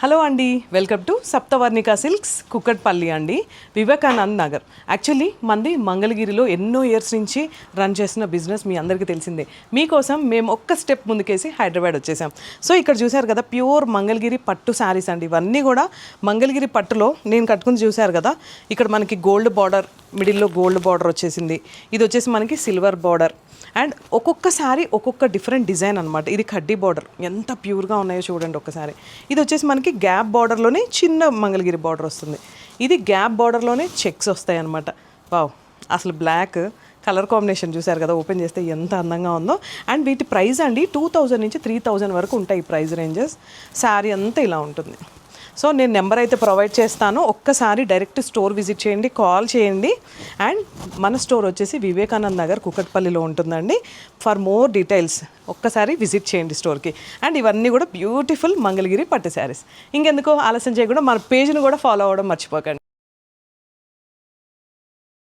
Hello అండి, welcome to సప్తవర్ణిక silks Kukatpally అండి, Vivekanand Nagar. Actually మంది మంగళగిరిలో ఎన్నో ఇయర్స్ నుంచి రన్ చేసిన బిజినెస్ మీ అందరికీ తెలిసిందే. మీకోసం మేము ఒక్క స్టెప్ ముందుకేసి హైదరాబాద్ వచ్చేసాం. సో ఇక్కడ చూశారు కదా, ప్యూర్ మంగళగిరి పట్టు శారీస్ అండి. ఇవన్నీ కూడా మంగళగిరి పట్టులో నేను కట్టుకుని చూశారు కదా. ఇక్కడ మనకి గోల్డ్ బార్డర్, మిడిల్లో గోల్డ్ బార్డర్ వచ్చేసింది. ఇది వచ్చేసి మనకి సిల్వర్ బార్డర్ అండ్ ఒక్కొక్క శారీ ఒక్కొక్క డిఫరెంట్ డిజైన్ అనమాట. ఇది కడ్డీ బార్డర్ ఎంత ప్యూర్గా ఉన్నాయో చూడండి ఒక్కసారి. ఇది వచ్చేసి మనకి గ్యాప్ బార్డర్లోనే చిన్న మంగళగిరి బార్డర్ వస్తుంది. ఇది గ్యాప్ బార్డర్లోనే చెక్స్ వస్తాయి అనమాట. వావ్, అసలు బ్లాక్ కలర్ కాంబినేషన్ చూసారు కదా, ఓపెన్ చేస్తే ఎంత అందంగా ఉందో. అండ్ వీటి ప్రైస్ అండి 2000 నుంచి 3000 వరకు ఉంటాయి ప్రైస్ రేంజెస్. శారీ అంతా ఇలా ఉంటుంది. సో నేను నెంబర్ అయితే ప్రొవైడ్ చేస్తాను, ఒక్కసారి డైరెక్ట్ స్టోర్ విజిట్ చేయండి, కాల్ చేయండి. అండ్ మన స్టోర్ వచ్చేసి వివేకానంద్ నగర్ కుకట్పల్లిలో ఉంటుందండి. ఫర్ మోర్ డీటెయిల్స్ ఒక్కసారి విజిట్ చేయండి స్టోర్కి. అండ్ ఇవన్నీ కూడా బ్యూటిఫుల్ మంగళగిరి పట్టు శారీస్. ఇంకెందుకో ఆలస్యం చేయకుండా మన పేజ్ని కూడా ఫాలో అవ్వడం మర్చిపోకండి.